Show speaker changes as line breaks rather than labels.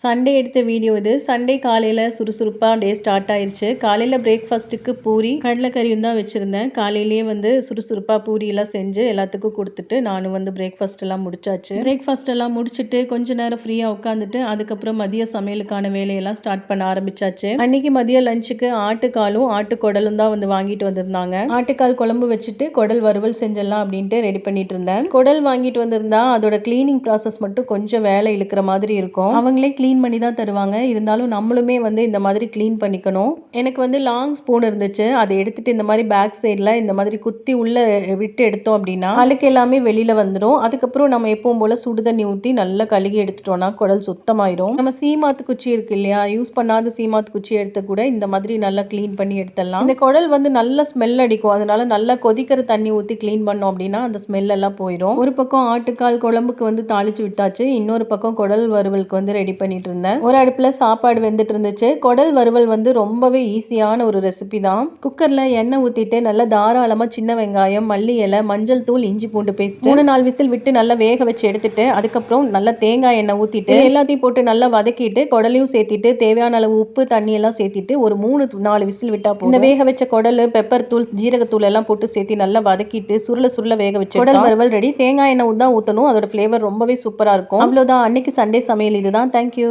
Sunday எடுத்த video இது. Sunday காலையில் சுறுசுறுப்பாக டே ஸ்டார்ட் ஆயிடுச்சு. காலையில் பிரேக்ஃபாஸ்ட்டுக்கு பூரி கடலைக்கறியும் தான் வச்சுருந்தேன். காலையிலேயே சுறுசுறுப்பாக பூரியெல்லாம் செஞ்சு எல்லாத்துக்கும் கொடுத்துட்டு நானும் பிரேக்ஃபாஸ்ட் எல்லாம் முடிச்சாச்சு. பிரேக்ஃபாஸ்ட் எல்லாம் முடிச்சுட்டு கொஞ்ச நேரம் ஃப்ரீயாக உட்காந்துட்டு அதுக்கப்புறம் மதிய சமையலுக்கான வேலையெல்லாம் ஸ்டார்ட் பண்ண ஆரம்பிச்சாச்சு. அன்னைக்கு மதிய லஞ்சுக்கு ஆட்டுக்காலும் ஆட்டுக்குடலும் தான் வாங்கிட்டு வந்திருந்தாங்க. ஆட்டுக்கால் குழம்பு வச்சுட்டு குடல் வறுவல் செஞ்சிடலாம் அப்படின்ட்டு ரெடி பண்ணிட்டு இருந்தேன். குடல் வாங்கிட்டு வந்திருந்தா அதோட கிளீனிங் ப்ராசஸ் மட்டும் கொஞ்சம் வேலை இழுக்கிற மாதிரி இருக்கும். அவங்களே க்ளீன் பண்ணி தான் தருவாங்க. இருந்தாலும் நம்மளுமே இந்த மாதிரி க்ளீன் பண்ணிக்கணும். எனக்கு லாங் ஸ்பூன் இருந்துச்சு. அதை எடுத்துட்டு இந்த மாதிரி பேக் சைடில் இந்த மாதிரி குத்தி உள்ள விட்டு எடுத்தோம் அப்படின்னா அழுக்கு எல்லாமே வெளியில் வந்துடும். அதுக்கப்புறம் நம்ம எப்பவும் போல் சுடு தண்ணி ஊற்றி நல்லா கழுகி எடுத்துட்டோம்னா குடல் சுத்தமாயிரும். நம்ம சீமாத்து குச்சி இருக்கு இல்லையா, யூஸ் பண்ணாத சீமாத்து குச்சி எடுத்து கூட இந்த மாதிரி நல்லா க்ளீன் பண்ணி எடுத்துடலாம். இந்த குடல் நல்ல ஸ்மெல் அடிக்கும். அதனால நல்லா கொதிக்கிற தண்ணி ஊற்றி க்ளீன் பண்ணோம் அப்படின்னா அந்த ஸ்மெல் எல்லாம் போயிடும். ஒரு பக்கம் ஆட்டுக்கால் குழம்புக்கு தாளிச்சு விட்டாச்சு. இன்னொரு பக்கம் குடல் வறுவலுக்கு ரெடி பண்ணிட்டு இருந்தேன். ஒரு அடுப்புல சாப்பாடு வெந்துட்டு இருந்துச்சு. குடல் வறுவல் ரொம்பவே ஈஸியான ஒரு ரெசிபி தான். குக்கர்ல எண்ணெய் ஊத்திட்டு நல்லா தாராளமா சின்ன வெங்காயம், மல்லி இலை, மஞ்சள் தூள், இஞ்சி பூண்டு பேஸ்ட் 3-4 விசில் விட்டு நல்லா வேக வச்சு எடுத்துட்டு அதுக்கப்புறம் நல்லா தேங்காய் எண்ணெய் ஊத்திட்டு எல்லாத்தையும் போட்டு நல்லா வதக்கிட்டு குடலையும் சேர்த்திட்டு தேவையான அளவு உப்பு தண்ணி எல்லாம் சேர்த்திட்டு ஒரு 3-4 விசில் விட்டா போதும். இந்த வேக வச்ச குடல், பெப்பர் தூள், ஜீரகத்தூள் எல்லாம் போட்டு சேர்த்து நல்லா வதக்கிட்டு சுருள வேக வச்சு குடல் வறுவல் ரெடி. தேங்காய் எண்ணெய் தான் ஊற்றணும். அதோட ஃப்ளேவர் ரொம்பவே சூப்பரா இருக்கும். அவ்வளவுதான், அன்னைக்கு சண்டே சமையல் இதுதான். தேங்க்யூ.